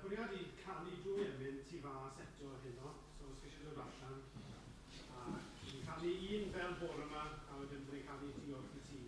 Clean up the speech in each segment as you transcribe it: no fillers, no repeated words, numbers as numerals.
bwriad I canu drwy Emyr tu fas eto heno, so os eisiau dod allan. Ni'n canu un fel bore yma, a wedyn ni'n canu tu wrth y tŷ.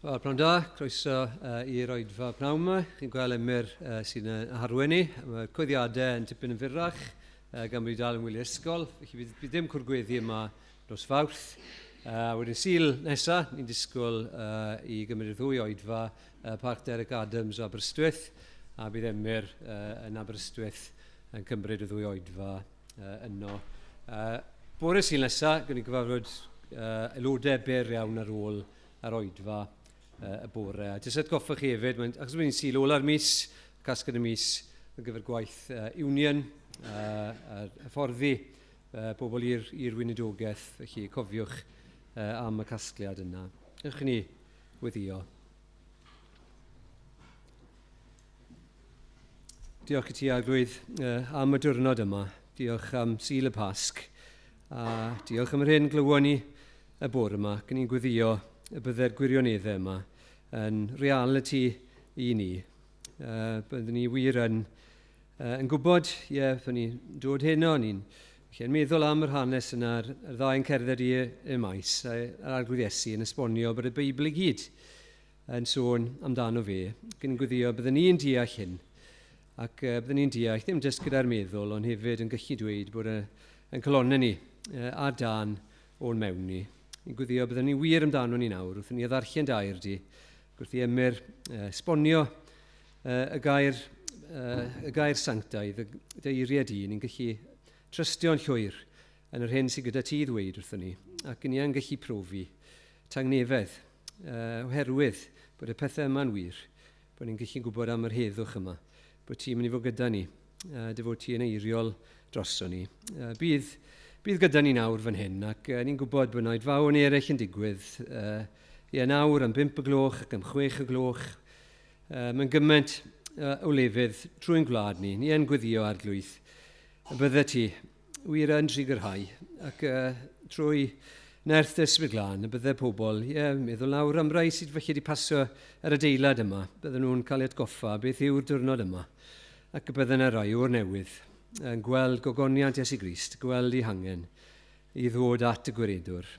Wel, pnawn da, croeso i'r oedfa pnawn yma. Chi'n gweld Emyr sy'n harwen ni. Mae'r coeddiadau yn tipyn yn fyrrach gan bod i dal yn wylio ysgol. Felly bydd ddim cwrgweddi yma dros Fawrth. Wedyn Sul nesaf, ni'n disgwyl i gymryd y ddwy oedfa Parc Derek Adams o Aberystwyth. A bydd Emyr yn Aberystwyth yn cymryd y ddwy oedfa yno. Bore Sul nesaf, gwneud gyfarfod aelodau byr iawn ar ôl yr oedfa y bore. Jyst atgoffa chi hefyd, achos mae'n Sul ola'r mis, casgad y mis ar gyfer gwaith union, hyfforddi pobl i'r weinidogaeth, felly cofiwch am y casgliad yna. Ewch ni weddio. Diolch i ti Arglwydd am y diwrnod yma. Diolch am Sul y Pasg. A diolch am yr hyn glywon ni y bore yma. Gan ni'n gweddio y byddai'r gwirioneddau yma yn reality i ni. Byddwn ni wir yn gwybod, byddwn ni'n dod heno, ni'n meddwl am yr hanes yna, yr ddau'n cerdded y maes, a'r Arglwydd Iesu yn esbonio bod y Beibl i gyd yn sôn amdano fe. Gan ni'n gweddio byddwn ni'n deall hyn, ac byddwn ni'n deall ddim jyst gyda'r meddwl, ond hefyd yn gallu dweud bod yn colonna ni a dan o'n mewn ni. Ni'n gweddio byddwn ni wir amdano ni nawr, wrth ni ddarllen dair di, wrth i Emyr esbonio y gair sanctaidd, y eiriau di, ni'n gallu trystio'n llwyr yn yr hyn sydd gyda ti ddweud wrthyn ni, ac ni yn gallu profi tangnefedd, oherwydd bod y pethau yma'n wir, bod ni'n gallu gwybod am yr heddwch yma, bod ti'n mynd i fod gyda ni, dy fod ti yn eiriol droso ni. Bydd gyda ni nawr fan hyn, ac ni'n gwybod bod yna oedfawn eraill yn digwydd nawr am 5 y gloch ac am 6 y gloch. Mae'n gymaint o lefydd trwy'n gwlad ni. Ni yn gweddio Arglwydd. Y bydde ti wir yn trigyrhau, ac trwy nerth ysbryd glân, y bydde pobl, meddwl nawr am rai sydd felly wedi pasio yr adeilad yma. Bydden nhw'n cael ei atgoffa beth yw'r diwrnod yma, ac y bydden y rai o'r newydd yn gweld gogoniant Iesu Grist, gweld ei hangen i ddod at y gwiredwr.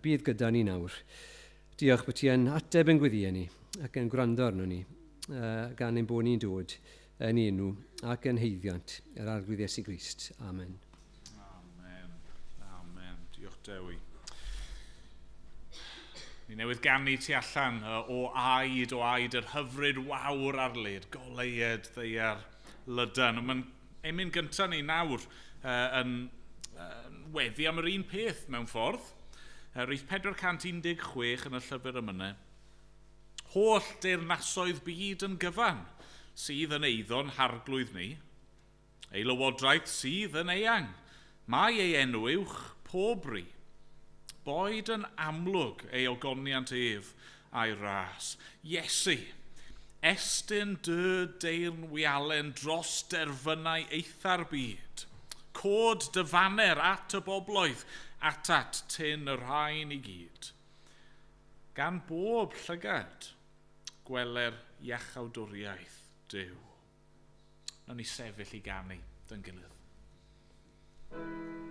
Bydd gyda ni nawr. Diolch bod ti yn ateb yn gweddio ni ac yn gwrando arno ni, gan ein bod ni'n dod yn enw ac yn heiddiant yr Arglwydd Iesu Grist. Amen. Amen. Amen. Diolch Dewi. Ni newydd gannu ti allan o aid yr hyfryd wawr ar led, goleued ddeiar Lydan. Mae'n emyn gyntaf ni nawr yn weddi am yr un peth mewn ffordd. Rhif 416 yn y llyfr yma. Holl deyrnasoedd byd yn gyfan sydd yn eiddo'n harglwydd ni. Ei lywodraeth sydd yn eang. Mae ei enw uwch pobri. Boed yn amlwg ei ogoniant ef a'i ras. Iesu, estyn dy deyrn wialen dros derfynau eitha'r byd. Cod dyfaner at y bobloedd, atat tyn y rhain i gyd. Gan bob llygad, gweler iachawdwriaeth Duw. Nawn ni sefyll i ganu dyn gilydd. Amen.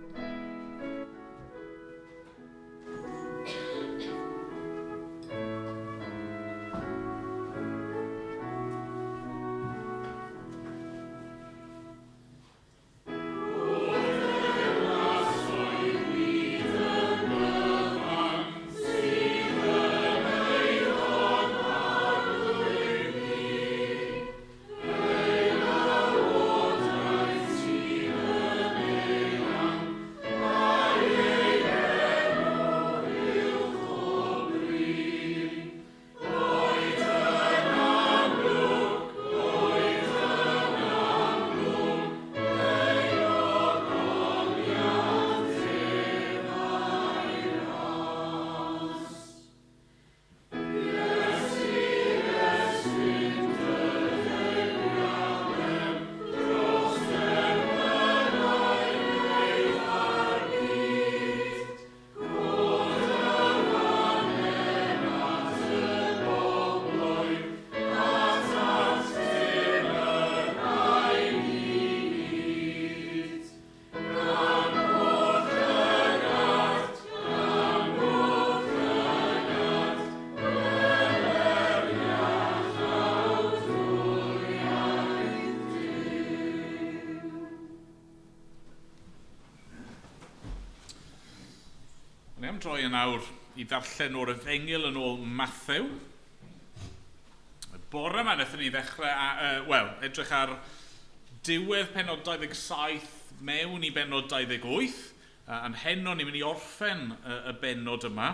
am droi yn awr i ddarllen o'r Efengyl yn ôl Mathew. Bore yma wnaethon ni ddechrau, edrych ar diwedd penod 27 mewn i benod 28. Yn heno ni'n mynd i orffen y benod yma.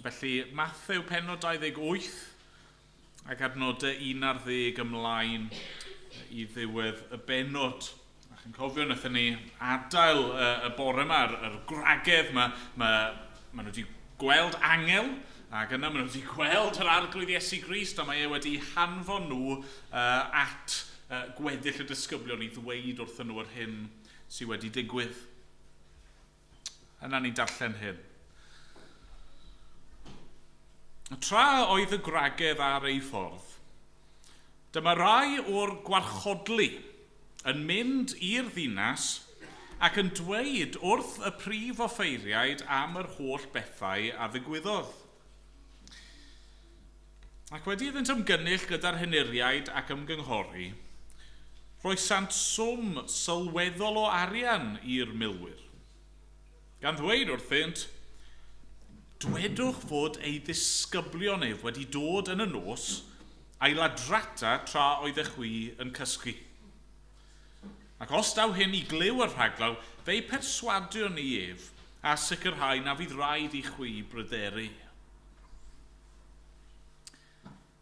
Felly Mathew penod 28 ac adnodau 11 ymlaen i ddiwedd y benod. Chi'n cofio, wnaethon ni adael y bore yma, yr gwragedd, mae nhw wedi gweld angel, ac yna maen nhw wedi gweld yr arglwydd Iesu Grist, a mae e wedi hanfon nhw at gweddill y disgyblion i ddweud wrthyn nhw yr hyn sydd wedi digwydd. Yna ni'n darllen hyn. Tra oedd y gwragedd ar ei ffordd, dyma rai o'r gwarchodlu yn mynd i'r ddinas ac yn dweud wrth y prif offeiriaid am yr holl bethau a ddigwyddodd. Ac wedi iddynt ymgynnull gyda'r henuriaid ac ymgynghori, roesant swm sylweddol o arian i'r milwyr. Gan ddweud wrthynt, dwedwch fod ei ddisgyblion ef wedi dod yn y nos a'i ladrata tra oeddech chwi yn cysgu. Ac os daw hyn i glyw y rhaglaw, fe'i perswadio ni ef a sicrhau na fydd rhaid i chwi bryderu.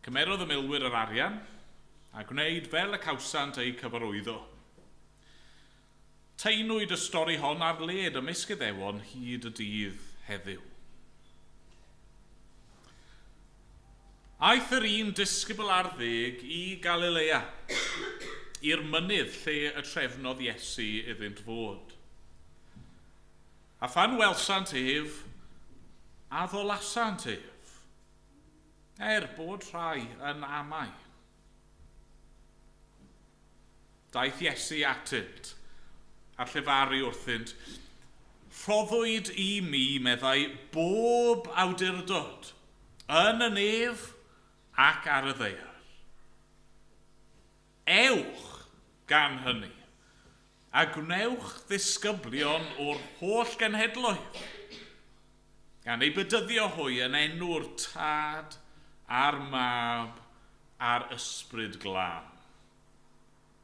Cymerodd y milwyr yr arian a gwneud fel y cawsant ei cyfarwyddo. Teinwyd y stori hon ar led ymysg Iddewon hyd y dydd heddiw. Aeth yr un disgybl ar ddeg i Galilea, i'r mynydd lle y trefnodd Iesu iddynt fod. A phan welsant ef, a ddolasant ef, bod rhai yn amau. Daeth Iesu atynt, a'r llefaru wrthynt, rhoddwyd i mi, meddai, bob awdurdod, yn y nef ac ar y ddaear. Ewch gan hynny, a gwnewch ddisgyblion o'r holl genhedloedd, gan ei bedyddio hwy yn enw'r Tad, a'r Mab, a'r Ysbryd Glân.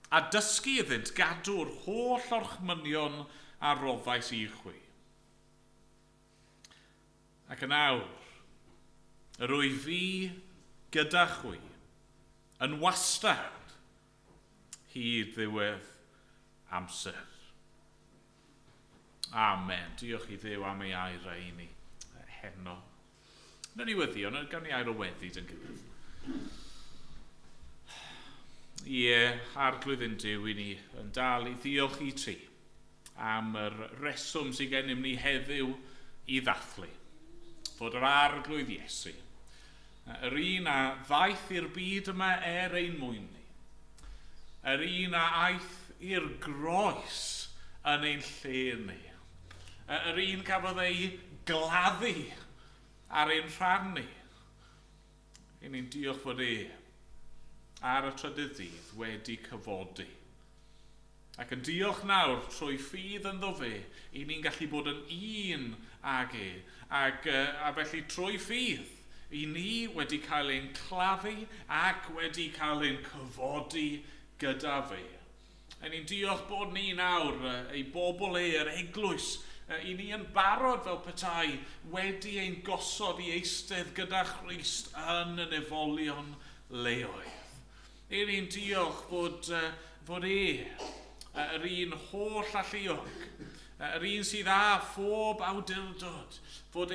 A dysgu iddynt gadw'r holl orchmynion a roddais i chwi. Ac yn awr, yr wyf fi gyda chwi, yn wastad, hyd ddiwedd amser. Amen. Diolch i Dduw am ei air i ni heno. Yn ni weddio, gan ni air o weddid yn gyda'r. Arglwydd yn Duw i ni yn dal i ddiolch i ti am yr reswm sy'n gennym ni heddiw i ddathlu. Fod yr arglwydd Iesu, yr un a ddaeth i'r byd yma ein mwyn ni. Yr un a aeth i'r groes yn ein lle ni. Yr un cafodd ei gladdu ar ein rhan ni. I ni'n diolch fod ar y trydydd dydd wedi cyfodi. Ac yn diolch nawr trwy ffydd ynddo fe, i ni'n gallu bod yn un ag a felly trwy ffydd, i ni wedi cael ein claddu ac wedi cael ein cyfodi gyda fe. A ni'n diolch bod ni nawr, ei bobl yr eglwys, i ni yn barod fel petai wedi ein gosod i eistedd gyda Christ yn y nefolion leoedd. I ni'n diolch bod yr un holl alluog, yr un sydd â phob awdurdod, fod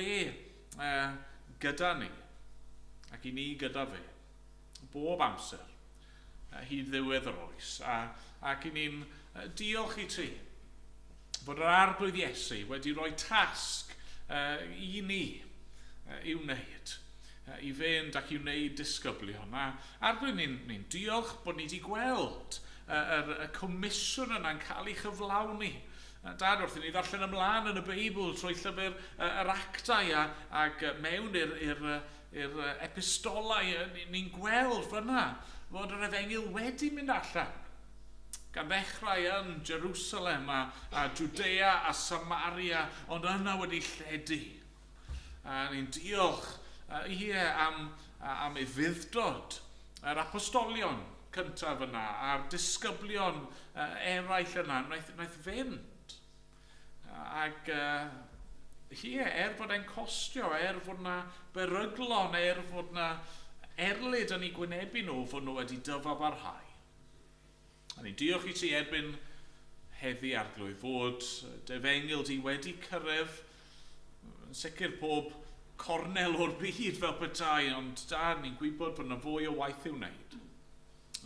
gyda ni, ac i ni gyda fe, bob amser, hyd ddiwedd yr oes, ac i ni'n diolch i ti, bod yr arglwydd Iesu wedi rhoi tasg i ni i wneud, i fynd ac i wneud disgyblion. Arglwydd ni'n diolch bod ni wedi gweld y comisiwn yna'n cael ei chyflawni. Dad, wrth i ni ddarllen ymlaen yn y Beibl trwy llyfr yr actau ac mewn i'r epistolau, ni'n gweld fyna fod yr Efengyl wedi mynd allan gan ddechrau yn Jerusalem a Judea a Samaria, ond yna wedi lledu. A ni'n diolch am ei fuddod, yr apostolion cyntaf yna, a'r disgyblion eraill yna, wnaeth fynd. Ac bod e'n costio, fod yna beryglon, fod yna erlyd yn ei gwynebu nhw, fod nhw wedi dyfa barhau. A ni'n diolch i ti erbyn heddi arglwydd fod defengil di wedi cyrraedd, yn sicr pob cornel o'r byd fel petai, ond ni'n gwybod bod yna fwy o waith i'w wneud.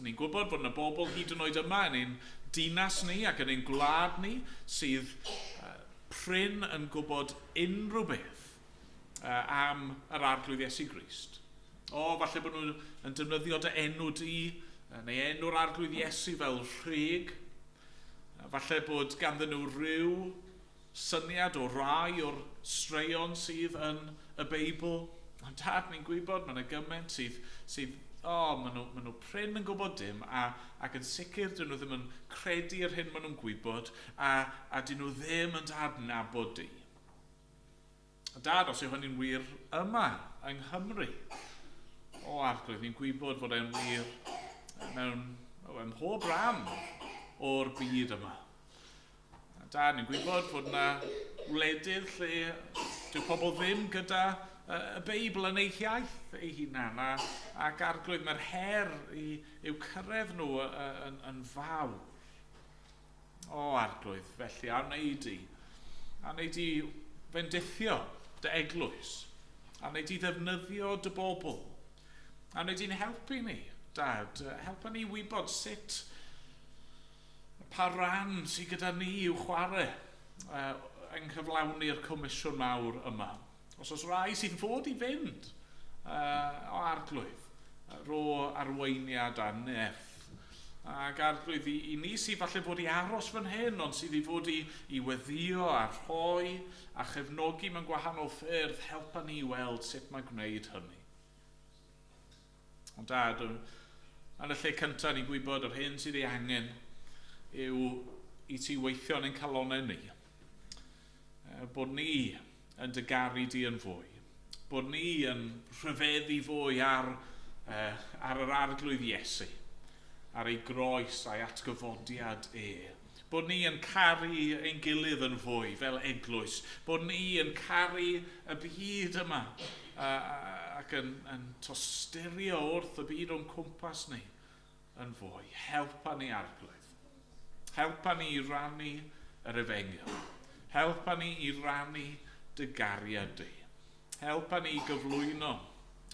Ni'n gwybod bod yna bobl hyd yn oed yma yn ein dinas ni ac yn ein gwlad ni sydd prin yn gwybod unrhyw beth am yr arglwydd Iesu Grist. Falle bod nhw'n defnyddio dy enw di, neu enw'r arglwydd Iesu fel rheg. Falle bod ganddyn nhw rhyw syniad o rai o'r straeon sydd yn y Beibl. Ond ni'n gwybod, mae yna gymaint sydd maen nhw prin yn gwybod dim, ac yn sicr dyn nhw ddim yn credu'r hyn maen nhw'n gwybod, a dyn nhw ddim yn adnabod di. Dad, os yw hynny'n wir yma, yng Nghymru, arglwydd, ni'n gwybod fod e'n wir mewn mhob ran o'r byd yma. Ni'n gwybod fod yna wledydd lle dyw pobl ddim gyda y Beibl yn eich iaith ei hunan, ac arglwydd mae'r her i'w cyrraedd nhw yn fawr. Arglwydd, felly, a wneud i fendithio dy eglwys, a wneud i ddefnyddio dy bobl, a wneud i'n helpu ni, Dad, helpa ni wybod sut pa ran sydd gyda ni i'w chwarae yng nghyflawni'r comisiwn mawr yma. Os rai sydd fod i fynd o arglwydd, ro arweiniad a nerth. Ac arglwydd i ni sydd falle fod i aros fan hyn, ond sydd i fod i weddio a rhoi a chefnogi mewn gwahanol ffyrdd, helpa ni weld sut mae gwneud hynny. Ond Dad, yn y lle cyntaf ni'n gwybod yr hyn sydd ei angen yw i ti weithio yn ein calonau ni. Bod ni yn dygaru di yn fwy. Bod ni yn rhyfeddu fwy ar yr arglwydd Iesu, ar ei groes a'i atgyfodiad Bod ni yn caru ein gilydd yn fwy fel eglwys. Bod ni yn caru y byd yma ac yn tosturio wrth y byd o'n cwmpas ni yn fwy. Helpa ni arglwydd. Helpa ni i rannu yr efengyl. Helpa ni i rannu dy gariad di. Helpa ni i gyflwyno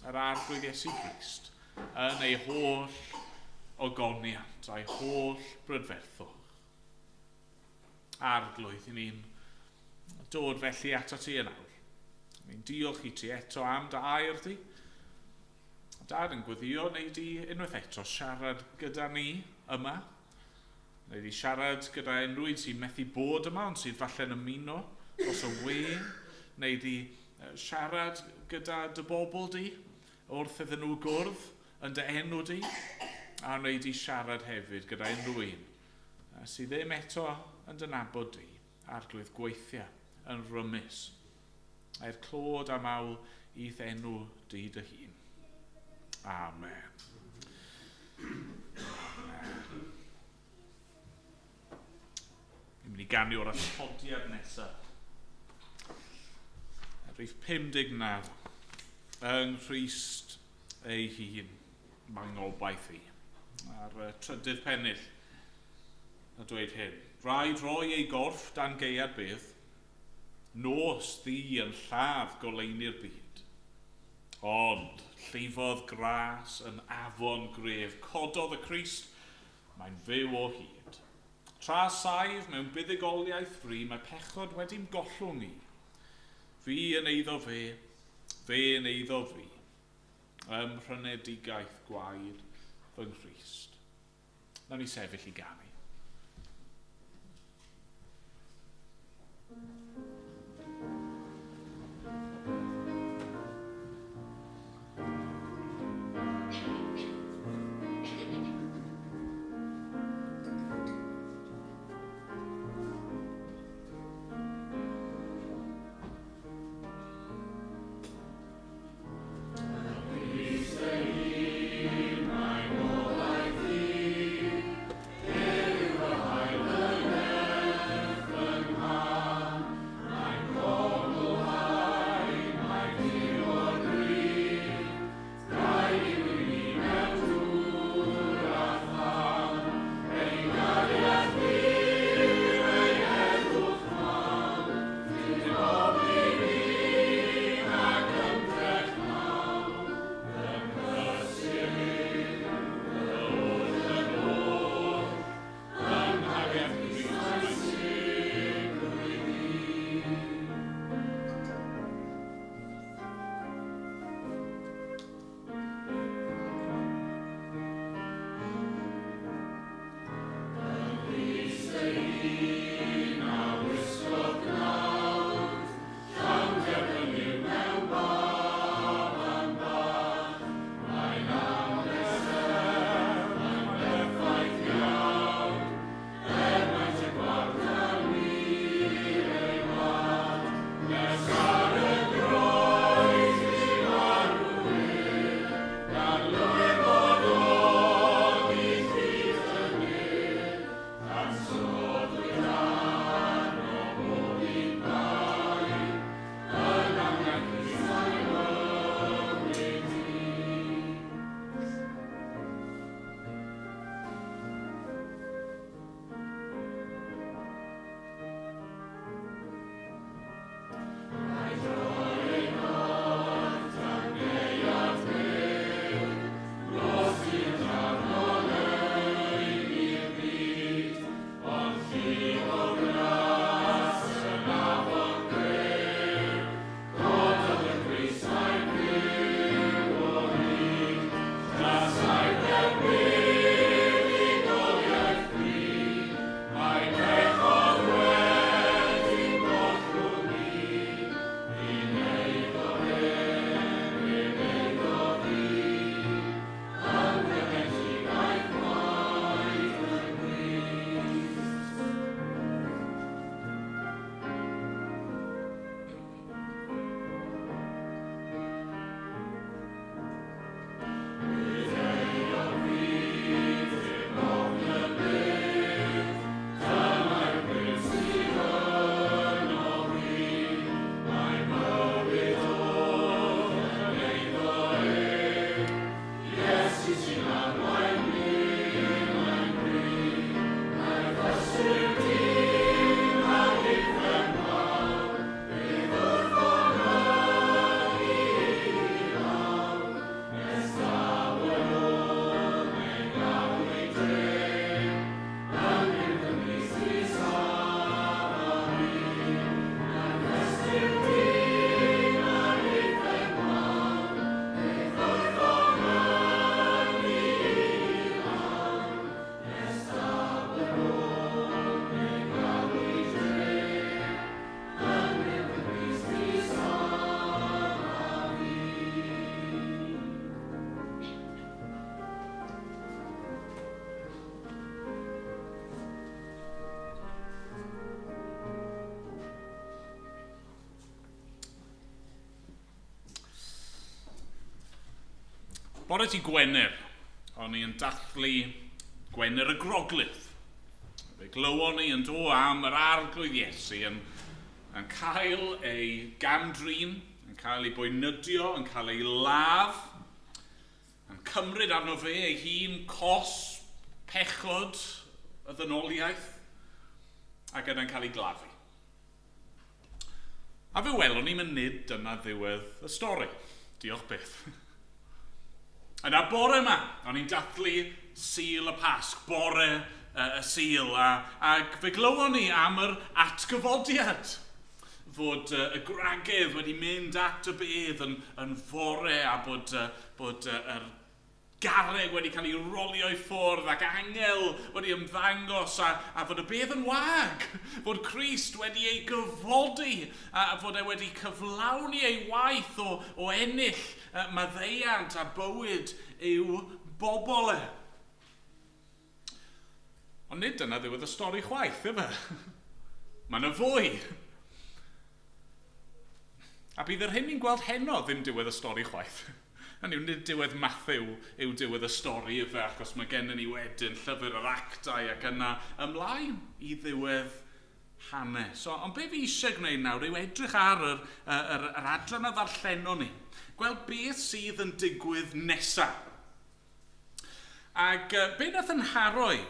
yr arglwydd Iesu Grist yn ei holl ogoniant a'i holl brydferthwch. Arglwydd, i ni'n dod felly ato ti yn awr. Ni'n diolch i ti eto am dy air di. Dad yn gweddio wneud i unwaith eto siarad gyda ni yma. Wneud i siarad gyda unrhyw sy'n methu bod yma, ond sydd falle'n ymuno os y we. Wneud i siarad gyda dy bobl di wrth iddyn nhw gwrdd yn dy enw di. A wneud i siarad hefyd gyda unrhyw un sydd ddim eto yn dy nabod di, arglwydd gweithio yn rymus. Ai'r clod a mawl i ddenw di dy hun. Amen. Ni'n mynd i gannu o'r atodiad nesaf. Rhif 59. Yng Nghrist ei hun, mangobaith i. A'r trydydd pennill a dweud hyn. Rhaid roi ei gorff dan geiad bydd, nos ddi yn lladd goleini'r byd. Ond llifodd gras yn afon gref, cododd y Crist, mae'n fyw o hyd. Tra saif mewn buddugoliaeth fri, mae pechod wedi'n gollwng i. Fi yn eiddo fe yn eiddo fi. Ym rhynedigaeth gwaed fy Nghrist. Nawn ni sefyll i ganu. Bore ti Gwener, o'n i'n dathlu Gwener y Groglith. Fe glywon ni yn do am yr arglwydd Iesu yn cael ei gamdrin, yn cael ei boenydio, yn cael ei ladd, yn cymryd arno fe ei hun cos, pechod, y ddynoliaeth, ac yna'n cael ei gladdu. A fe welon ni'n nid dyna ddiwedd y stori. Diolch byth. Yna bore yma, o'n i'n dathlu Sul y Pasg, bore y Sul, ac fe glywon ni am yr atgyfodiad fod y gwragedd wedi mynd at y bedd yn fore a bod yr garreg wedi cael ei rolio i ffwrdd ac angel wedi ymddangos a fod y bedd yn wag, fod Crist wedi ei gyfodi a fod e wedi cyflawni ei waith o ennill maddeiant a bywyd i'w bobl e. Ond nid dyna ddiwedd y stori chwaith, efe? Mae yna fwy. A bydd yr hyn ni'n gweld heno ddim diwedd y stori chwaith. Hynny yw, nid diwedd Mathew yw diwedd y stori efe, achos mae gennym ni wedyn llyfr yr actau ac yna ymlaen i ddiwedd hanes. Ond be fi eisiau gwneud nawr yw edrych ar yr adran a ddarllenon ni. Gweld beth sydd yn digwydd nesaf. Ac be nath yn haroi,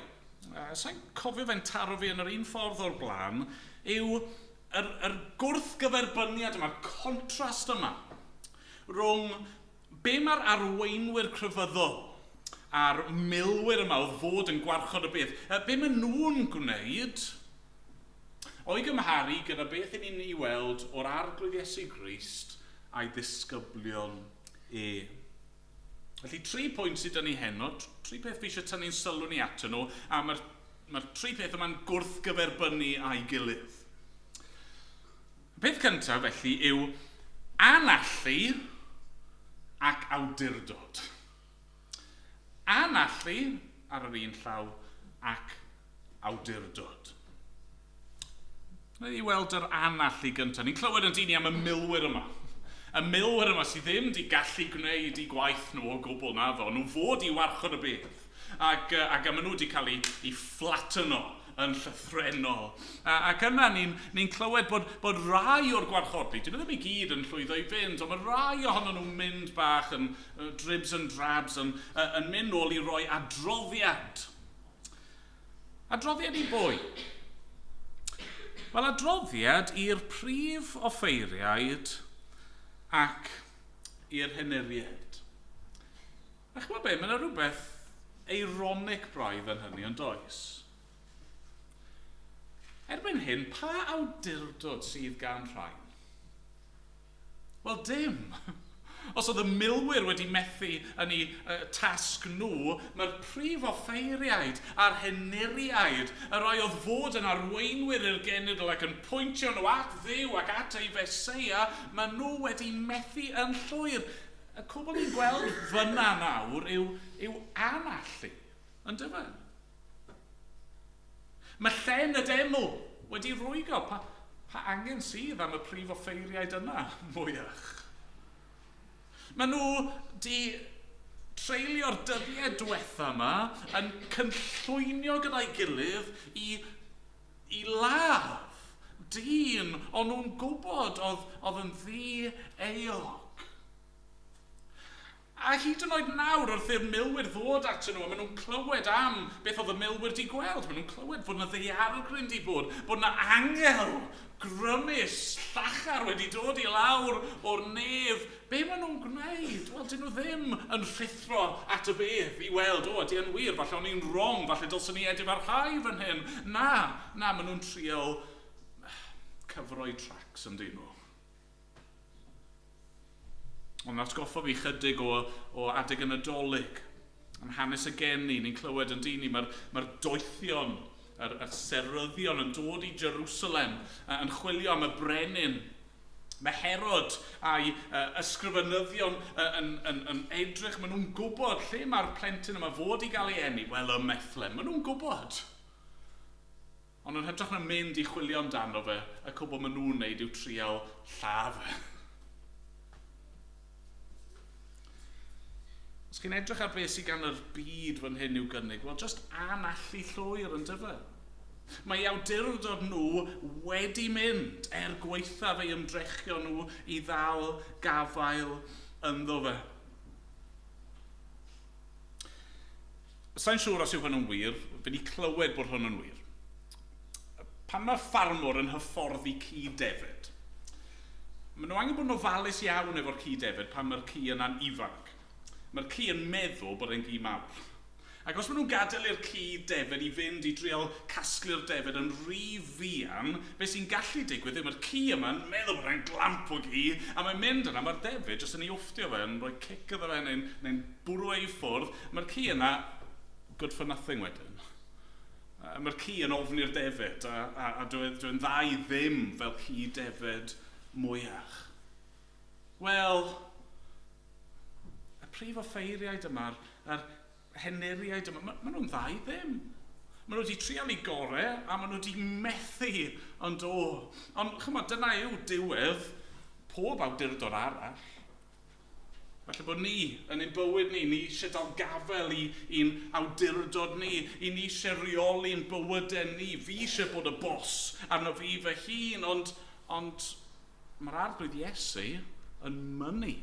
sa'n cofio fe'n taro fi yn yr un ffordd o'r blaen, yw yr gwrthgyferbyniad yma, contrast yma, rhwng be mae'r arweinwyr crefyddol a'r milwyr yma o fod yn gwarchod y beth, be mae nhw'n gwneud o'i gymharu gyda beth ni'n ei weld o'r arglwydd Iesu Grist a'i ddisgyblion e. Felly, 3 pwynt sydd yn ei heno, 3 peth fi eisiau tynnu'n sylw ni atyn nhw, a mae'r 3 peth yma'n gwrthgyferbynnu a'i gilydd. Y peth cyntaf, felly, yw anallu ac awdurdod. Anallu ar yr un llaw ac awdurdod. Nid i weld yr anallu gyntaf. Ni'n clywed yn dini am y milwyr yma. Y milwyr yma sydd ddim wedi gallu gwneud i gwaith nhw o gwbl na fo. Nhw fod i warchod y beth. Ac yma nhw wedi cael ei flatyno yn llythrenol. Ac yna ni'n clywed bod rai o'r gwarchodlu, dyn nhw ddim i gyd yn llwyddo i fynd, ond mae rai ohonyn nhw'n mynd bach yn dribs and drabs, yn mynd nôl i roi adroddiad. Adroddiad i bwy? Wel, adroddiad i'r prif offeiriaid ac i'r heneriaid. A chymod be, mae yna rhywbeth eironic braidd yn hynny yn does. Erbyn hyn, pa awdurdod sydd gan rhain? Wel, dim. Os oedd y milwyr wedi methu yn ei tasg nhw, mae'r prif offeiriaid a'r heneriaid, y rai oedd fod yn arweinwyr i'r genedl ac yn pwyntio nhw at Dduw ac at ei Feseia, mae nhw wedi methu yn llwyr. Y cwbl ni'n gweld fyna nawr yw anallu, yn dyfa. Mae llen y deml wedi rwygo. Pa angen sydd am y prif offeiriaid yna, mwyach? Mae nhw di treulio'r dyddiau diwetha yma yn cynllwynio gyda'i gilydd i ladd dyn ond nhw'n gwybod oedd yn ddi-eog. A hyd yn oed nawr wrth i'r milwyr ddod atyn nhw, a maen nhw'n clywed am beth oedd y milwyr di gweld. Maen nhw'n clywed bod yna ddaeargryn di bod yna angel grymus, llachar wedi dod i lawr o'r nef. Be maen nhw'n gwneud? Wel, dyn nhw ddim yn rhithro at y beth i weld, ydy yn wir, falle o'n i'n wrong, falle dylsyn ni edrych ar hau fan hyn. Na, maen nhw'n trial cyfroi tracs yn dyn nhw. Ond atgoffa fi chydig o adeg yn Nadolig. Yn hanes y geni, ni'n clywed yn dini, mae'r doethion, yr seryddion yn dod i Jerusalem yn chwilio am y brenin. Mae Herod a'i ysgrifenyddion yn edrych, maen nhw'n gwybod lle mae'r plentyn yma fod i gael ei eni. Wel, y Methlem, maen nhw'n gwybod. Ond yn hytrach na mynd i chwilio amdano fe, y cwbl maen nhw'n neud yw trial lladd. Os Os chi'n edrych ar beth sydd gan yr byd fan hyn i'w gynnig, wel, just anallu llwyr yn dyfa. Mae awdurdod nhw wedi mynd gweithaf eu ymdrechio nhw i ddal gafael ynddo fe. Sa'n siŵr os yw hwn yn wir, fe ni clywed bod hwn yn wir. Pan mae'r ffarmwr yn hyfforddi ci defyd, maen nhw angen bod yn ofalus iawn efo'r ci defyd pan mae'r ci yna'n ifanc. Mae'r ci yn meddwl bod e'n gi mawr. Ac os maen nhw'n gadael i'r ci defyd i fynd i drial casglu'r defyd yn rhy fuan, be sy'n gallu digwydd yw mae'r ci yma'n meddwl bod e'n glamp o gi, a mae'n mynd yna, mae'r defyd jyst yn ei wfftio fe, yn rhoi cic iddo fe, neu'n bwrw ei ffwrdd, mae'r ci yna good for nothing wedyn. Mae'r ci yn ofni'r defyd, a dwi'n dda i ddim fel ci defyd mwyach. Wel, y prif offeiriaid yma, yr heneriaid yma, maen nhw'n dda i ddim. Maen nhw wedi trial i gore, a maen nhw wedi methu ond o. Ond chymod, dyna yw diwedd pob awdurdod arall. Felly bod ni, yn ein bywyd ni eisiau dal gafel i'n awdurdod ni, i ni eisiau reoli'n bywydau ni. Fi eisiau bod y bos arno fi fy hun, ond mae'r arglwydd Iesu yn mynnu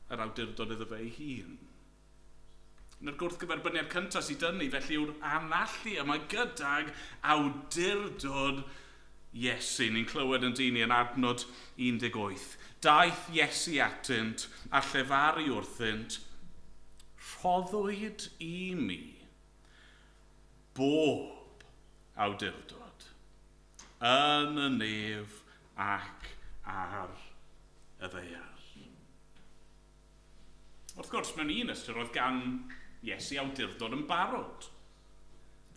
yr awdurdod iddo fe ei hun. Yn yr gwrthgyferbyniad cyntaf sydd dynnu, felly yw'r anallu yma gydag awdurdod Iesu. Ni'n clywed yn dyn yn adnod 18. Daeth Iesu atynt a llefaru wrthynt, rhoddwyd i mi bob awdurdod yn y nef ac ar y ddaear. Wrth gwrs, mewn un ystyr oedd gan Iesu awdurdod yn barod.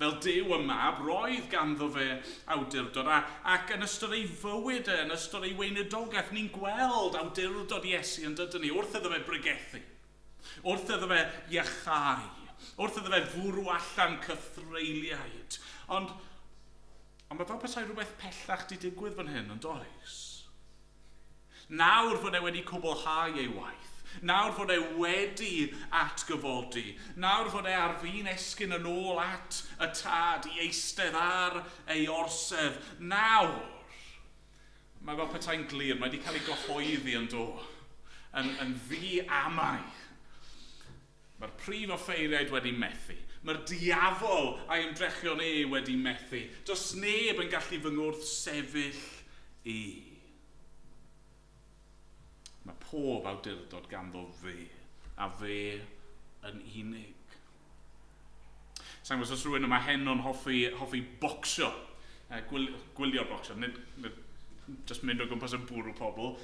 Fel Duw y mab, roedd ganddo fe awdurdod, ac yn ystod ei fywyd yn ystod ei weinidogaeth, ni'n gweld awdurdod Iesu yn dydyn ni, wrth iddo fe bregethu, wrth iddo fe iachau, wrth iddo fe fwrw allan cythreiliaid. Ond mae fel petai rhywbeth pellach di digwydd fan hyn, yn does? Nawr fod e wedi cwblhau ei waith, nawr fod e wedi atgyfodi, nawr fod e ar fi'n esgyn yn ôl at y tad i eistedd ar ei orsedd, nawr, mae fel petai'n glir, mae wedi cael ei gyhoeddi yn do, yn ddi amau. Mae'r prif offeiriaid wedi methu, mae'r diafol a'i ymdrechion wedi methu, does neb yn gallu fy ngwrth sefyll i. Mae pob awdurdod ganddo fe, a fe yn unig. Sa'n gwybod os rhywun yma heno'n hoffi bocsio, gwylio'r bocsio, nid just mynd o gwmpas yn bwrw pobl.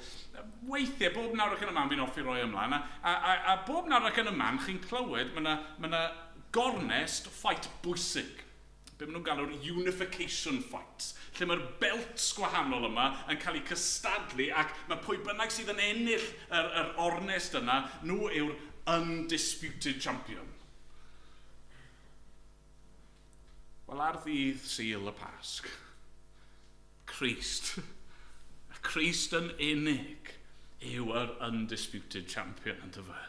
Weithiau, bob nawr ac yn y man fi'n offi roi ymlaen, a bob nawr ac yn y man chi'n clywed, mae yna gornest ffait bwysig. Be maen nhw'n galw'r unification fights, lle mae'r belts gwahanol yma yn cael eu cystadlu, ac mae pwy bynnag sydd yn ennill yr ornest yna, nhw yw'r undisputed champion. Wel, ar ddydd Sul y Pasg, Crist, y Crist yn unig yw yr undisputed champion yn dyfa.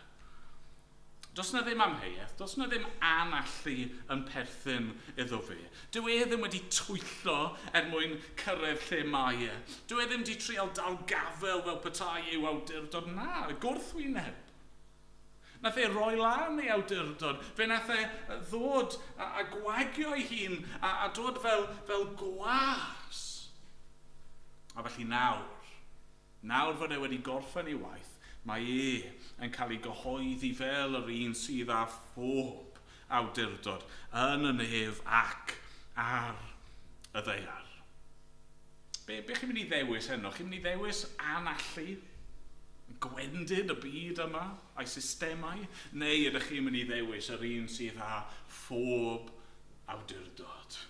Does na ddim amheuaeth, does na ddim anallu yn perthyn iddo fe. Dyw e ddim wedi twyllo mwyn cyrraedd lle mae e. Dyw e ddim wedi trial dal gafel fel petai yw awdurdod. Na, gwrthwyneb. Nath e roi lan ei awdurdod. Fe nath e ddod a gwagio ei hun a dod fel gwas. A felly nawr fod e wedi gorffen ei waith, mae e yn cael ei gyhoeddi fel yr un sydd â phob awdurdod yn y nef ac ar y ddaear. Be chi'n mynd i ddewis heno? Chi'n mynd i ddewis anallu, gwendid y byd yma, a'i systemau, neu ydych chi'n mynd i ddewis yr un sydd â phob awdurdod?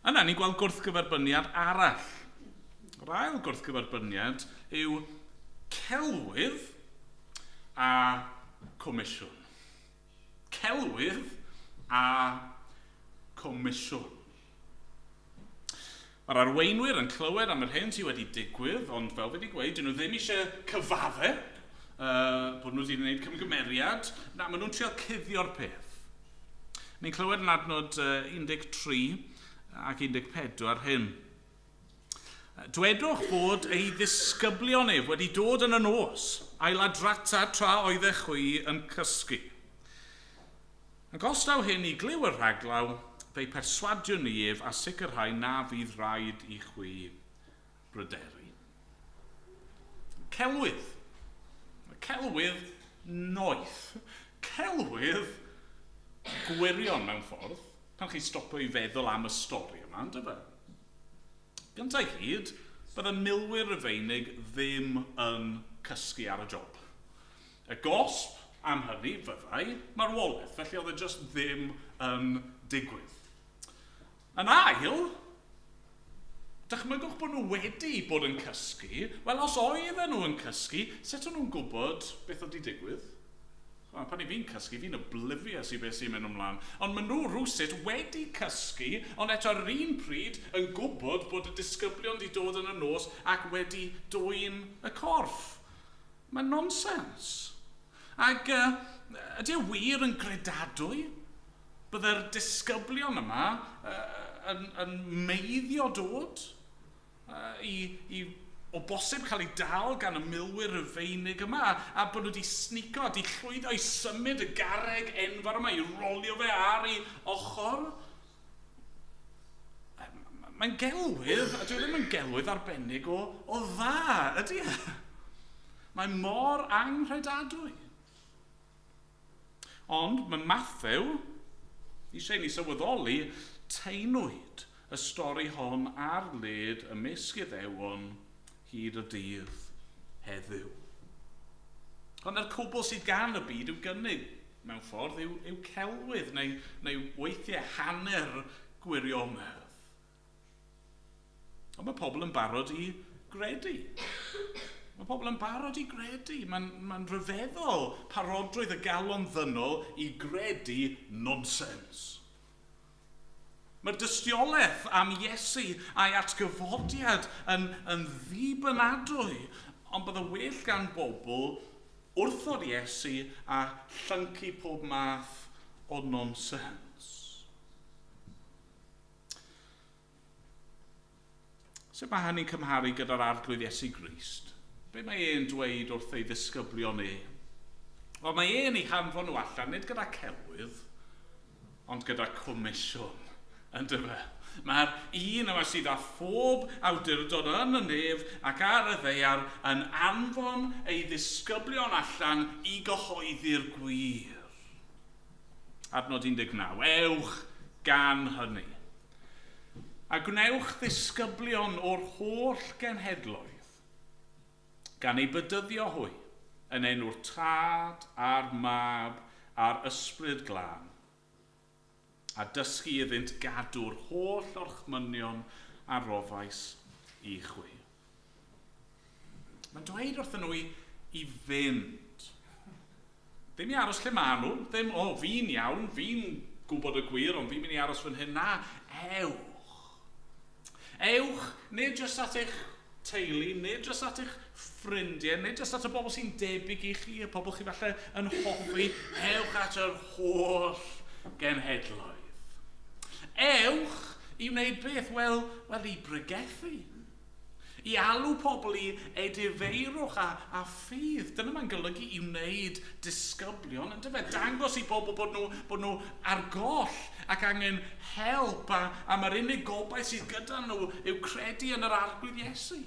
Yna, ni'n gweld gwrthgyferbyniad arall. Yr ail gwrthgyferbyniad yw celwydd a comisiwn. Celwydd a comisiwn. Mae'r arweinwyr yn clywed am yr hyn sydd wedi digwydd, ond fel wedi gweud, dyn nhw ddim eisiau cyfadde bod nhw wedi gwneud cymgymeriad, na, maen nhw'n trio cuddio'r peth. Ni'n clywed yn adnod 13 ac 14 hyn. Dwedwch fod ei ddisgyblion ef wedi dod yn y nos, a'i ladrata tra oedd e chwi yn cysgu. Ac os daw hyn i gliw y rhaglaw, fe'i perswadio ni ef a sicrhau na fydd rhaid i chwi bryderu. Celwydd. Celwydd noeth. Celwydd gwirion mewn ffordd, pan chi stopio i feddwl am y stori yma, ynddo fe? Gyntaf hyd, bydd y milwyr Rufeinig ddim yn cysgu ar y job. Y gosb am hynny fyddai marwolaeth, felly oedd e just ddim yn digwydd. Yn ail, dychmygwch bod nhw wedi bod yn cysgu, wel os oedden nhw yn cysgu, sut o'n nhw'n gwybod beth oedd wedi digwydd? Pan i fi'n cysgu, fi'n oblivious i beth sy'n mynd ymlaen. Ond maen nhw rwsut wedi cysgu, ond eto ar un pryd yn gwybod bod y disgyblion wedi dod yn y nos ac wedi dwyn y corff. Mae'n nonsens. Ac ydy e wir yn gredadwy? Byddai'r disgyblion yma yn meiddio dod o bosib cael ei dal gan y milwyr Rufeinig yma, a bod nhw wedi snico a wedi llwyddo i symud y garreg enfawr yma i rolio fe ar ei ochr. Mae'n gelwydd, a dwi ddim yn gelwydd arbennig o dda, ydy e? Mae mor anghredadwy. Ond mae Mathew eisiau ni sylweddoli teimwyd y stori hon ar led ymysg Iddewon hyd y dydd heddiw. Ond yr cwbl sydd gan y byd yw gynnig mewn ffordd yw celwydd neu weithiau hanner gwirionedd. Ond mae pobl yn barod i gredu. Mae pobl yn barod i gredu. Mae'n rhyfeddol parodrwydd y galon ddynol i gredu nonsens. Mae'r dystiolaeth am Iesu a'i atgyfodiad yn ddibynadwy, ond bydd y well gan bobl wrthod Iesu a llyncu pob math o nonsens. Sut mae hynny'n cymharu gyda'r arglwydd Iesu Grist? Be mae e'n dweud wrth ei ddisgyblion e? Wel, mae e'n ei hanfon nhw allan, nid gyda celwydd, ond gyda comisiwn. Ynddo fe. Mae'r un yma sydd â phob awdurdod yn y nef ac ar y ddeiar yn anfon ei ddisgyblion allan i gyhoeddi'r gwir. Adnod 19. Ewch gan hynny. A gwnewch ddisgyblion o'r holl genhedloedd gan ei bydyddio hwy yn enw'r Tad a'r Mab a'r Ysbryd Glân, a dysgu iddynt gadw'r holl orchmynion a rofais i chwi. Mae'n dweud wrthyn nhw i fynd. Ddim i aros lle maen nhw, ddim, fi'n iawn, fi'n gwybod y gwir, ond fi'n mynd i aros fan hyn. Na, ewch. Ewch, nid jyst at eich teulu, nid jyst at eich ffrindiau, nid jyst at y bobl sy'n debyg i chi, y bobl chi falle yn hoffi, ewch at yr holl genhedloedd. Ewch i wneud beth? Wel, i bregethu. I alw pobl i edifeirwch a ffydd. Dyna mae'n golygu i wneud disgyblion. Yn dyfa dangos i bobl bod nhw ar goll ac angen help a mae'r unig gobaith sydd gyda nhw yw credu yn yr arglwydd Iesu.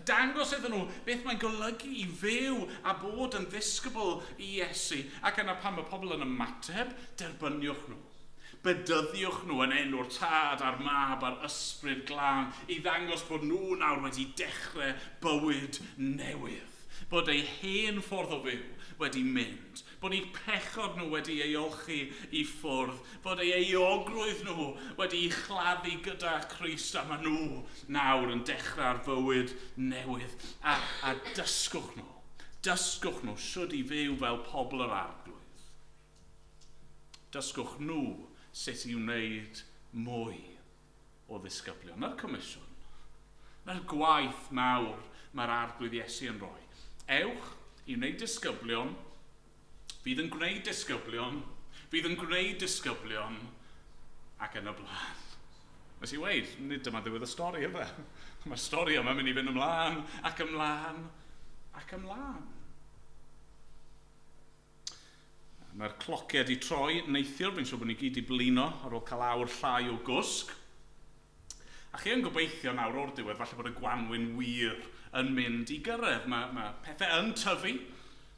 Dangos iddyn nhw beth mae'n golygu i fyw a bod yn ddisgybl i Iesu. Ac yna pan mae pobl yn ymateb, derbyniwch nhw. Bedyddiwch nhw yn enw'r Tad a'r Mab a'r Ysbryd Glân i ddangos bod nhw nawr wedi dechrau bywyd newydd. Bod ei hen ffordd o fyw wedi mynd. Bod eu pechod nhw wedi eiolchi i ffwrdd. Bod ei euogrwydd nhw wedi ei chladdu gyda Crist a maen nhw nawr yn dechrau'r bywyd newydd. A dysgwch nhw. Dysgwch nhw sut i fyw fel pobl yr arglwydd. Dysgwch nhw sut i wneud mwy o ddisgyblion. Na'r comisiwn. Na'r gwaith mawr mae'r arglwydd Iesu yn rhoi. ewch i wneud disgyblion, fydd yn gwneud disgyblion, fydd yn gwneud disgyblion, ac yn y blaen. Nes i weid, nid dyma ddiwedd y stori yma. Mae'r stori yma mynd i fynd ymlaen, ac ymlaen, ac ymlaen. Mae'r clociau di troi neithiwr, fi'n siŵr bod ni gyd i blino ar ôl cael awr llai o gwsg. A chi yn gobeithio nawr o'r diwedd, falle bod y gwanwyn wir yn mynd i gyrraedd. Mae pethau yn tyfu,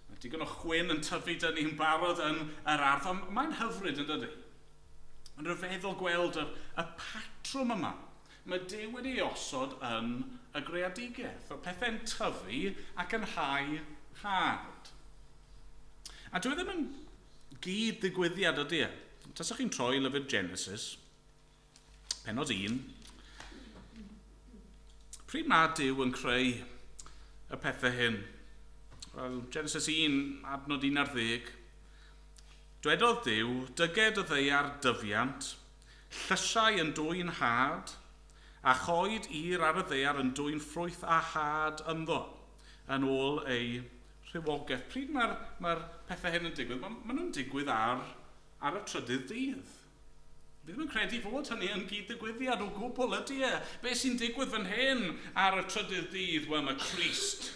mae digon o chwyn yn tyfu dyn ni'n barod yn yr ardd, ond mae'n hyfryd yn dydy. Mae'n rhyfeddol gweld y patrwm yma. Mae Duw wedi osod yn y greadigaeth. O pethau'n tyfu ac yn had. A dwi ddim yn gyd ddigwyddiad ydy e. Tasach chi'n troi lyfr Genesis, pennod 1, pryd mae Duw yn creu y pethau hyn? Wel, Genesis 1, adnod 11, dwedodd Duw, dyged y ddeiar dyfiant, llysau yn dwy'n had, a choed ir ar y ddeiar yn dwy'n ffrwyth a had ynddo, yn ôl ei rhywogaeth. Pryd mae'r pethau hyn yn digwydd? Maen nhw'n digwydd ar y trydydd dydd. Fi ddim yn credu fod hynny yn gyd-ddigwyddiad o gwbl ydy e. Be sy'n digwydd fan hyn ar y trydydd dydd? Wel, mae Crist,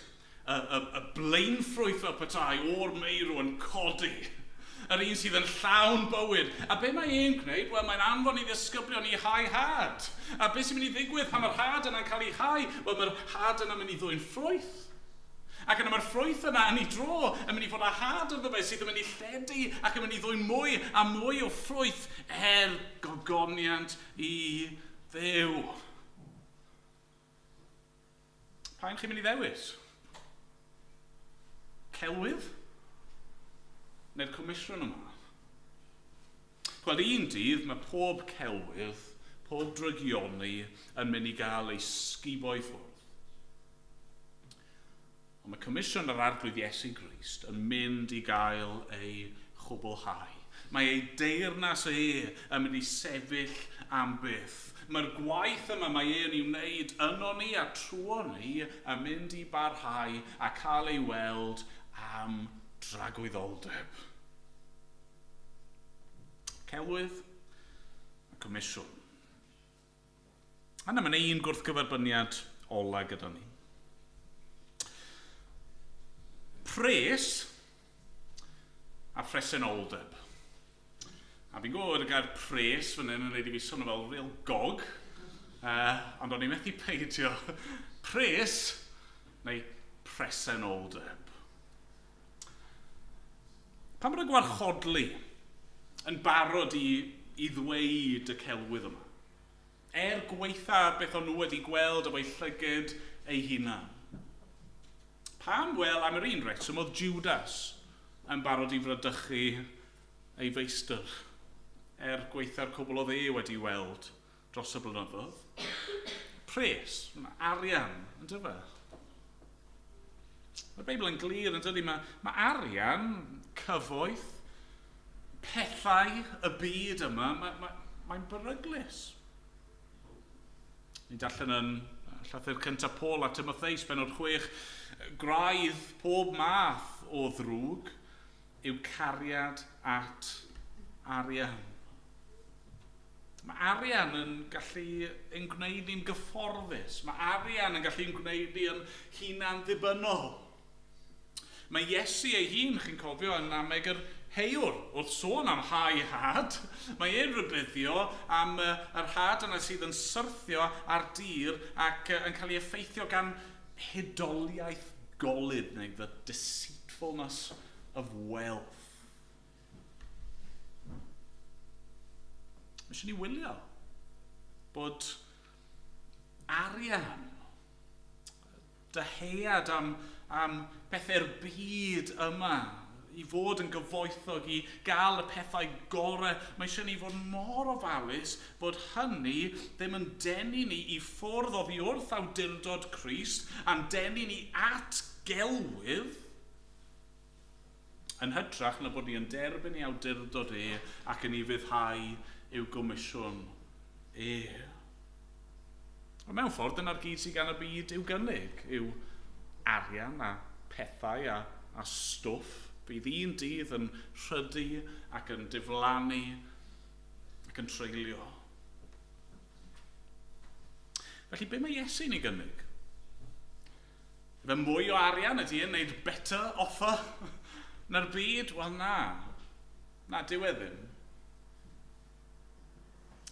y blaenffrwyth o petai o'r meirw yn codi. Yr un sydd yn llawn bywyd. A be mae e'n gwneud? Wel, mae'n anfon i ddisgyblion i hau had. A be sy'n mynd i ddigwydd pan mae'r had yna'n cael ei hau? Wel, mae'r had yna'n mynd i ddwy'n ffrwyth. Ac yna mae'r ffrwyth yna yn ei dro yn mynd i fod â had ynddo fe sydd yn mynd i lledu ac yn mynd i ddwy'n mwy a mwy o ffrwyth gogoniant i Dduw. Pa'n chi'n mynd i ddewis? Celwydd? Neu'r comisiwn yma? Wel, un dydd mae pob celwydd, pob drygioni yn mynd i gael ei sgubo i ffwrdd. Ond mae comisiwn yr arglwydd Iesu Grist yn mynd i gael ei chwblhau. Mae ei deyrnas yn mynd i sefyll am byth. Mae'r gwaith yma mae e'n ei wneud yno ni a trwy ni yn mynd i barhau a cael ei weld am dragwyddoldeb. Celwydd, y comisiwn. A na mae'n un gwrthgyferbyniad ola gyda ni. Pres a presenoldeb. A fi'n gwybod y gair pres fan hyn yn neud i fi swnio fel real gog, ond o'n i'n methu peidio. Pres neu presenoldeb. Pan bod y gwarchodlu yn barod i ddweud y celwydd yma, gweitha beth o'n nhw wedi gweld o ei llygyd ei hunan. Pam? Wel, am yr un reswm oedd Judas yn barod i fradychu ei feistr, gweitha'r cwbl oedd wedi weld dros y blynyddoedd. Pres, arian, yn dyfa. Mae'r Beibl yn glir yn dydy, mae arian, cyfoeth, pethau y byd yma, mae'n beryglus. Ni'n darllen yn llythyr cyntaf Paul a Timotheus, pennod 6, graidd pob math o ddrwg yw cariad at arian. Mae arian yn gallu ein gwneud ni'n gyfforddus. Mae arian yn gallu ein gwneud ni'n hunan ddibynnol. Mae Iesu ei hun, chi'n cofio, yn ameg yr heiwr, wrth sôn am hau had. Mae e'n rybuddio am yr had yna sydd yn syrthio ar dir ac yn cael ei effeithio gan hedoliaeth golyd, neu the deceitfulness of wealth. Eisiau ni wylio bod arian, deheuad am bethau'r byd yma, i fod yn gyfoethog, i gael y pethau gorau. Mae eisiau ni fod mor ofalus fod hynny ddim yn denu ni i ffwrdd oddi wrth awdurdod Crist, a'n denu ni at gelwydd, yn hytrach na bod ni yn derbyn ei awdurdod ac yn ei fyddhau i'w gomisiwn Ond mewn ffordd, dyna'r gyd sydd gan y byd i'w gynnig, yw arian a pethau a stwff. Bydd un dydd yn rhydu ac yn diflannu ac yn treulio. Felly, be mae Iesu'n ei gynnig? Fe mwy o arian ydy yn gwneud better offer na'r byd? Wel na. Na, dyw e ddim.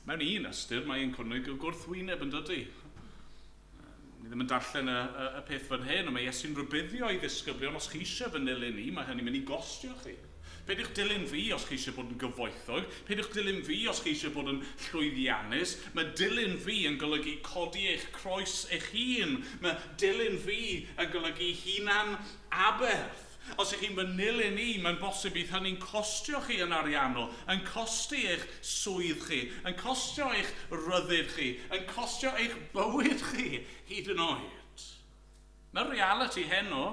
Mewn un ystyr, mae e'n cynnig y gwrthwyneb yn dydy. Ni ddim yn darllen y peth fan hyn, ond mae Iesu'n rybuddio i ddisgyblion, os chi eisiau fy nilyn ni, mae hynny'n mynd i gostio chi. Peidiwch dilyn fi os chi eisiau bod yn gyfoethog. Peidiwch dilyn fi os chi eisiau bod yn llwyddiannus. Mae dilyn fi yn golygu codi eich croes eich hun. Mae dilyn fi yn golygu hunan aberth. Os ych chi'n fanylun ni, mae'n bosib bydd hynny'n costio chi yn ariannol, yn costi eich swydd chi, yn costio eich ryddid chi, yn costio eich bywyd chi, hyd yn oed. Na'r reality heno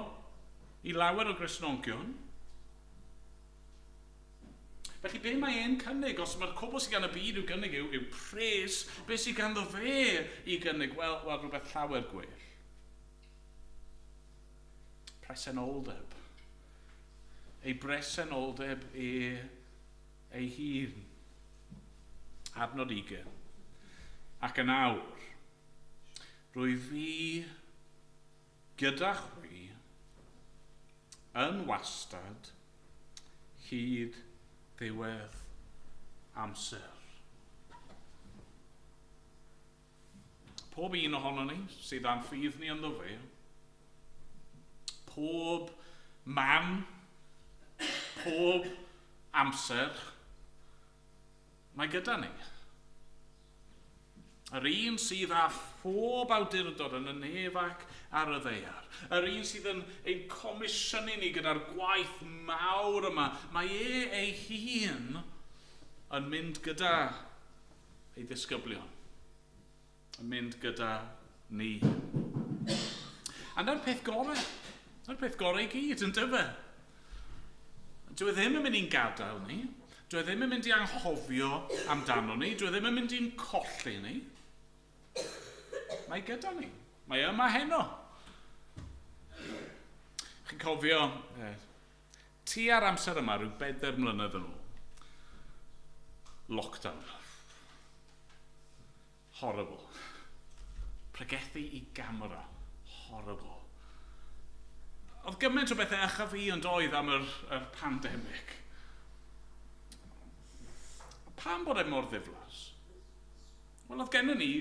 i lawer o Gristnogion. Felly, be mae e'n cynnig? Os mae'r cwbl sydd gan y byd i'w gynnig yw pres, be sydd ganddo fe i gynnig? Wel, rhywbeth llawer gwell. Presenoldeb. Ei bresenoldeb ei hun. Adnod 20. Ac yn awr, rwy fi gyda chwi yn wastad hyd ddiwedd amser. Pob un ohono ni sydd a'n ffydd ni ynddo fe, pob man, pob amser, mae gyda ni. Yr un sydd â phob awdurdod yn y nefac ar y ddeiar. Yr un sydd yn ein comisiynu ni gyda'r gwaith mawr yma. Mae ei hun yn mynd gyda ei ddisgyblion. Yn mynd gyda ni. A dyna'r peth gorau. Dyna'r peth gorau i gyd yn dyfa. Dwi ddim yn mynd i'n gadael ni. Dwi ddim yn mynd i anghofio amdano ni. Dwi ddim yn mynd i'n colli ni. Mae gyda ni. Mae yma heno. Chi'n cofio, ti ar amser yma rhyw 4 mlynedd yn ôl. Lockdown. Horrible. Pregethu i gamera. Horrible. Oedd gymaint o bethau echa fi yn doedd am yr pandemig. Pam bod e mor ddiflas? Wel, oedd gennym ni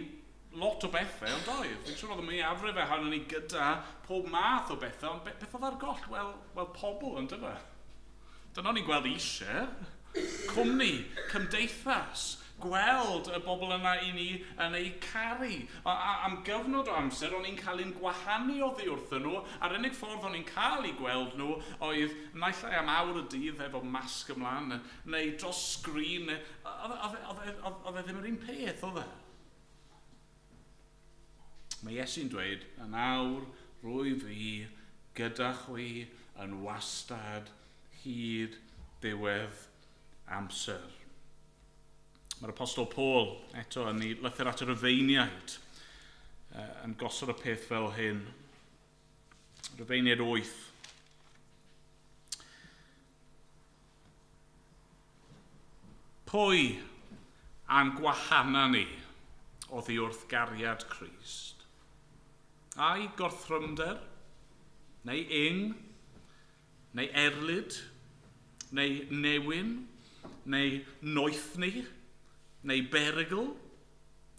lot o bethau yn doedd. Fi'n siŵr oedd y mwyafrif hanno ni gyda pob math o bethau, ond beth oedd ar goll? Wel, pobl yn dyfa. Dyna ni'n gweld eisiau. Cwmni, cymdeithas, gweld y bobl yna i ni yn ei caru. Am gyfnod o amser, o'n i'n cael ein gwahanu oddi wrthyn nhw, a'r unig ffordd o'n i'n cael ei gweld nhw oedd naill ai am awr y dydd efo masg ymlaen, neu dros sgrin, oedd e ddim yr un peth, oedd e. Mae Iesu'n dweud, yn awr rwy fi gyda chwi yn wastad hyd diwedd amser. Mae'r apostol Paul eto yn ei lythyr at y Rufeiniaid yn gosod y peth fel hyn. Rufeiniaid 8. Pwy a'n gwahana ni oddi wrth gariad Crist? Ai gorthrymder, neu ing, neu erlyd, neu newyn, neu noethni, neu berygl,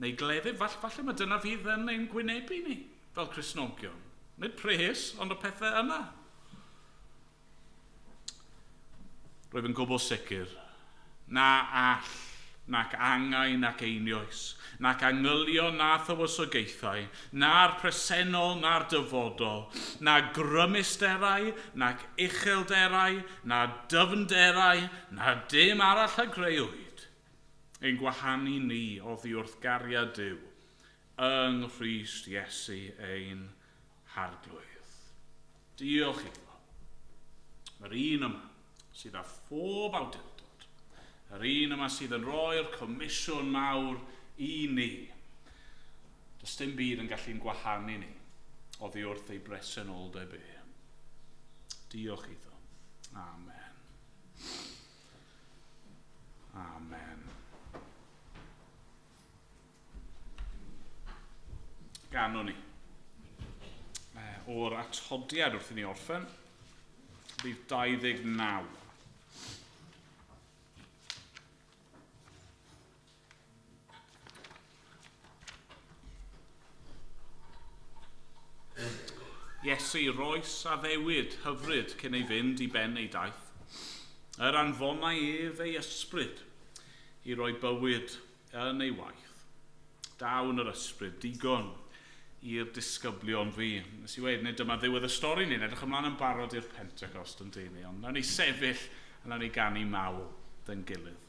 neu gleddyf. Falle mae dyna fydd yn ein gwynebu ni fel Cristnogion. Nid pres, ond y pethau yna. Rwyf yn gwbl sicr, na all, nac angau nac einioes, nac angylio na thywysogaethau, na'r presennol na'r dyfodol, na grymusterau, nac uchelderau, na dyfnderau, na dim arall a greuwyd. Ein gwahanu ni oddi wrth gariad Duw, yng Nghrist Iesu ein harglwydd. Diolch iddo. Mae'r un yma sydd â phob awdurdod. Yr un yma sydd yn rhoi'r comisiwn mawr i ni. Does dim byd yn gallu'n gwahanu ni oddi wrth ei bresenoldeb e. Diolch iddo. Amen. Amen. Ganwn ni. O'r atodiad wrth i ni orffen, bydd 29. Iesu roes a ddewyd hyfryd cyn ei fynd i ben ei daith. Yr anfonau ef ei ysbryd i roi bywyd yn ei waith. Dawn yr ysbryd digon i'r disgyblion fi. Nes i wedi, dyma ddiwedd y stori ni'n edrych ymlaen yn barod i'r Pentecost yn deulu, ond nawn ni sefyll a nawn ni ganu mawl dyn gilydd.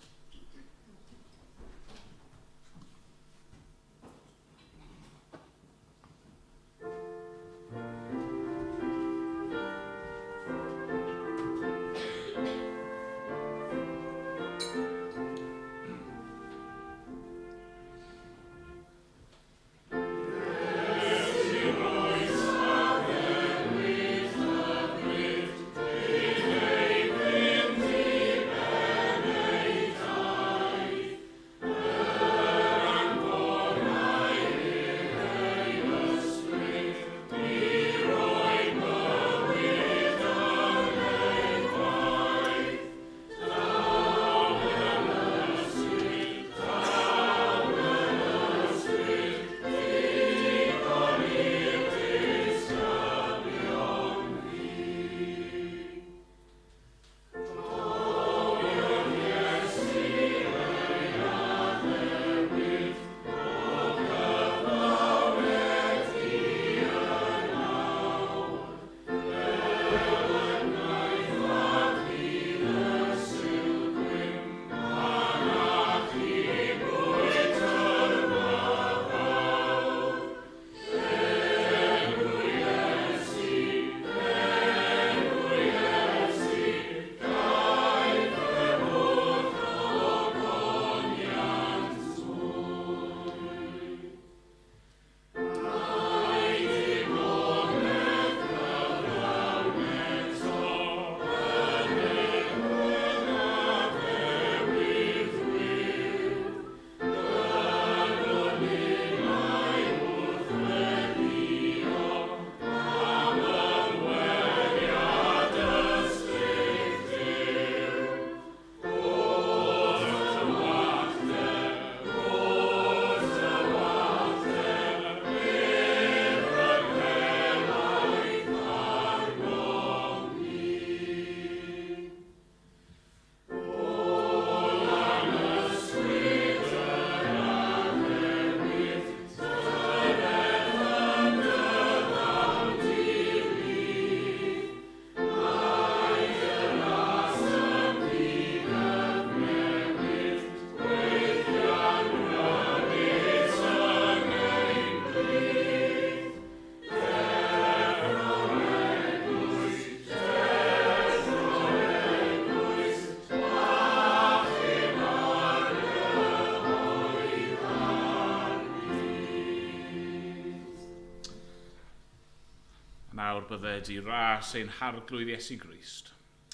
Nawr bydde di ras ein harglwydd Iesu Grist,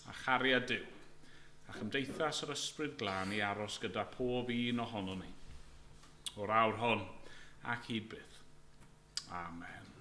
a chariad Duw, a chymdeithas yr ysbryd glân i aros gyda pob un ohono ni, o'r awr hon ac hyd byth. Amen.